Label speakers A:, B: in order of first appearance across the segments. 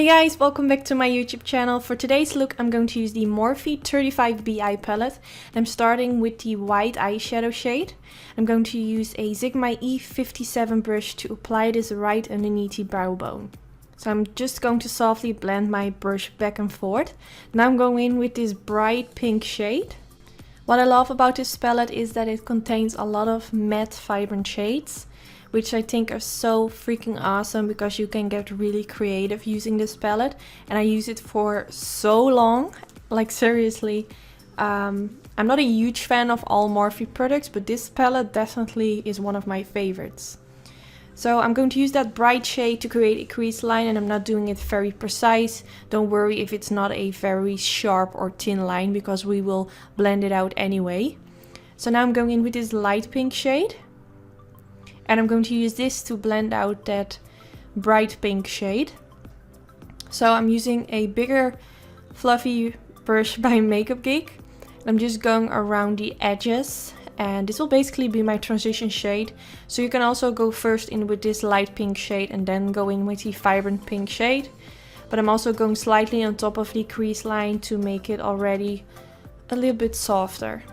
A: Hey guys, welcome back to my YouTube channel. For today's look, I'm going to use the Morphe 35B eye palette. I'm starting with the white eyeshadow shade. I'm going to use a Sigma E57 brush to apply this right underneath the brow bone. So I'm just going to softly blend my brush back and forth. Now I'm going in with this bright pink shade. What I love about this palette is that it contains a lot of matte, vibrant shades, which I think are so freaking awesome because you can get really creative using this palette. And I use it for so long, like seriously. I'm not a huge fan of all Morphe products, but this palette definitely is one of my favorites. So I'm going to use that bright shade to create a crease line, and I'm not doing it very precise. Don't worry if it's not a very sharp or thin line because we will blend it out anyway. So now I'm going in with this light pink shade. And I'm going to use this to blend out that bright pink shade. So I'm using a bigger fluffy brush by Makeup Geek. I'm just going around the edges. And this will basically be my transition shade. So you can also go first in with this light pink shade and then go in with the vibrant pink shade. But I'm also going slightly on top of the crease line to make it already a little bit softer.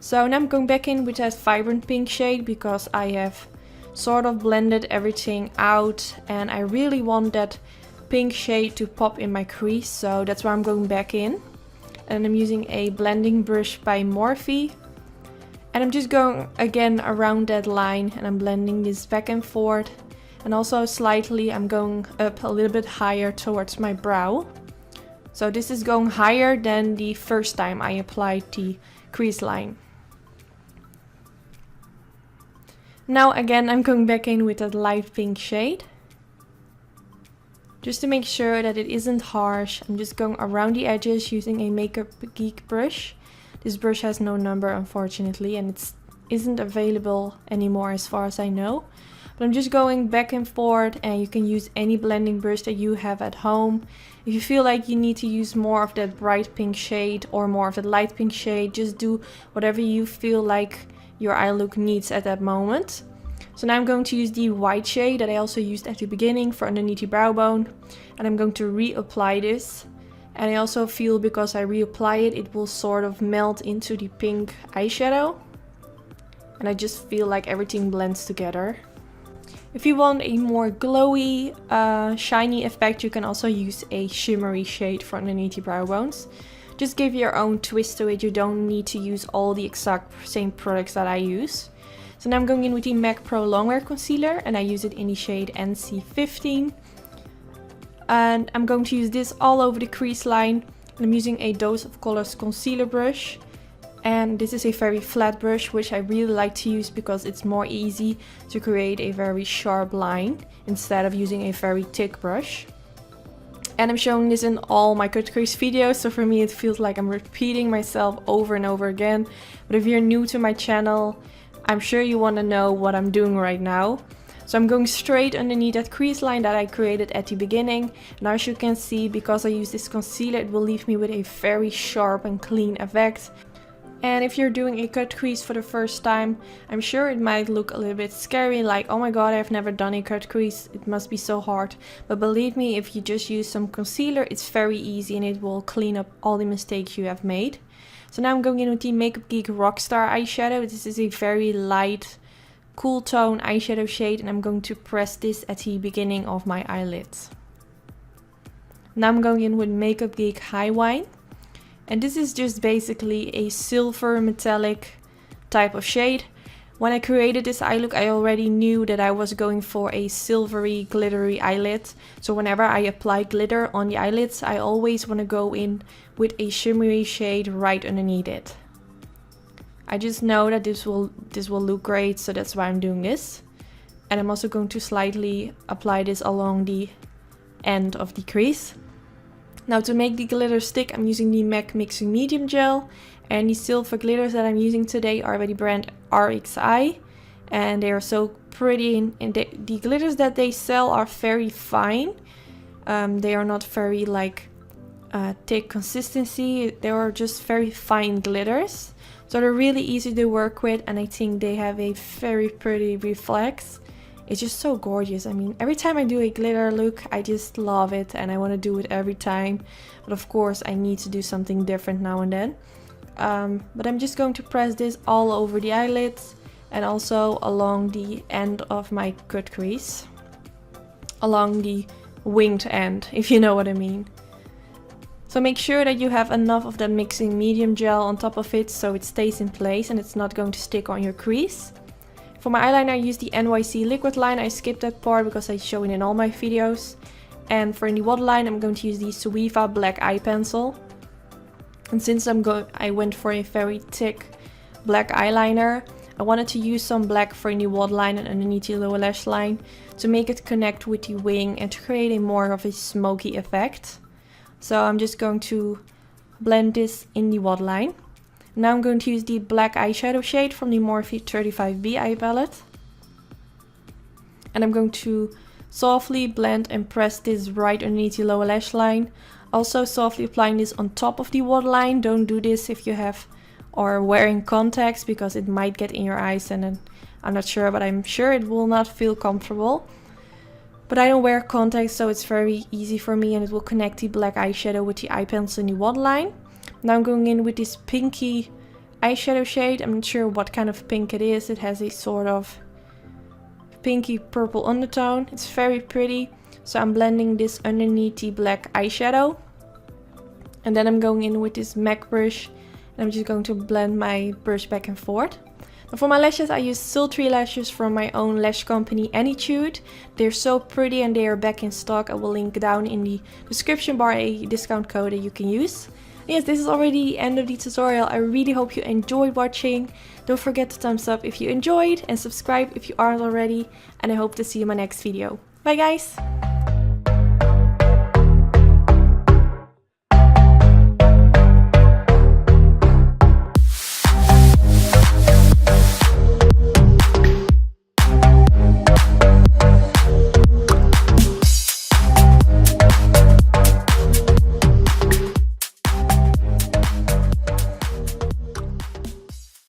A: So now I'm going back in with that vibrant pink shade because I have sort of blended everything out and I really want that pink shade to pop in my crease. So that's why I'm going back in. And I'm using a blending brush by Morphe. And I'm just going again around that line and I'm blending this back and forth. And also slightly I'm going up a little bit higher towards my brow. So this is going higher than the first time I applied the crease line. Now again I'm going back in with that light pink shade. Just to make sure that it isn't harsh, I'm just going around the edges using a Makeup Geek brush. This brush has no number unfortunately and it isn't available anymore as far as I know. But I'm just going back and forth, and you can use any blending brush that you have at home. If you feel like you need to use more of that bright pink shade or more of the light pink shade, just do whatever you feel like your eye look needs at that moment. So now I'm going to use the white shade that I also used at the beginning for underneath the brow bone. And I'm going to reapply this. And I also feel because I reapply it, it will sort of melt into the pink eyeshadow. And I just feel like everything blends together. If you want a more glowy, shiny effect, you can also use a shimmery shade for underneath the brow bones. Just give your own twist to it. You don't need to use all the exact same products that I use. So now I'm going in with the MAC Pro Longwear Concealer and I use it in the shade NC15. And I'm going to use this all over the crease line. And I'm using a Dose of Colors concealer brush. And this is a very flat brush, which I really like to use because it's more easy to create a very sharp line instead of using a very thick brush. And I'm showing this in all my cut crease videos, so for me it feels like I'm repeating myself over and over again. But if you're new to my channel, I'm sure you want to know what I'm doing right now. So I'm going straight underneath that crease line that I created at the beginning. Now as you can see, because I use this concealer, it will leave me with a very sharp and clean effect. And if you're doing a cut crease for the first time, I'm sure it might look a little bit scary, like oh my god, I've never done a cut crease, it must be so hard. But believe me, if you just use some concealer, it's very easy and it will clean up all the mistakes you have made. So now I'm going in with the Makeup Geek Rockstar eyeshadow. This is a very light, cool tone eyeshadow shade and I'm going to press this at the beginning of my eyelids. Now I'm going in with Makeup Geek High Wine. And this is just basically a silver metallic type of shade. When I created this eye look, I already knew that I was going for a silvery, glittery eyelid. So whenever I apply glitter on the eyelids, I always want to go in with a shimmery shade right underneath it. I just know that this will look great, so that's why I'm doing this. And I'm also going to slightly apply this along the end of the crease. Now to make the glitter stick, I'm using the MAC Mixing Medium Gel. And the silver glitters that I'm using today are by the brand RXI. And they are so pretty. And the glitters that they sell are very fine. They are not very like thick consistency. They are just very fine glitters. So they're really easy to work with. And I think they have a very pretty reflex. It's just so gorgeous. I mean, every time I do a glitter look, I just love it and I want to do it every time. But of course, I need to do something different now and then. But I'm just going to press this all over the eyelids and also along the end of my cut crease. Along the winged end, if you know what I mean. So make sure that you have enough of that mixing medium gel on top of it so it stays in place and it's not going to stick on your crease. For my eyeliner I use the NYC liquid line. I skipped that part because I show it in all my videos. And for the waterline I'm going to use the Suiva black eye pencil. And since I went for a very thick black eyeliner, I wanted to use some black for the waterline and underneath the lower lash line to make it connect with the wing and to create a more of a smoky effect. So I'm just going to blend this in the waterline. Now I'm going to use the black eyeshadow shade from the Morphe 35B eye palette. And I'm going to softly blend and press this right underneath the lower lash line. Also softly applying this on top of the waterline. Don't do this if you have or wearing contacts because it might get in your eyes and then I'm not sure, but I'm sure it will not feel comfortable. But I don't wear contacts, so it's very easy for me and it will connect the black eyeshadow with the eye pencil in the waterline. Now I'm going in with this pinky eyeshadow shade. I'm not sure what kind of pink it is. It has a sort of pinky purple undertone. It's very pretty. So I'm blending this underneath the black eyeshadow. And then I'm going in with this MAC brush. And I'm just going to blend my brush back and forth. And for my lashes I use sultry lashes from my own lash company Anytude. They're so pretty and they are back in stock. I will link down in the description bar a discount code that you can use. Yes, this is already the end of the tutorial. I really hope you enjoyed watching. Don't forget to thumbs up if you enjoyed and subscribe if you aren't already. And I hope to see you in my next video. Bye guys!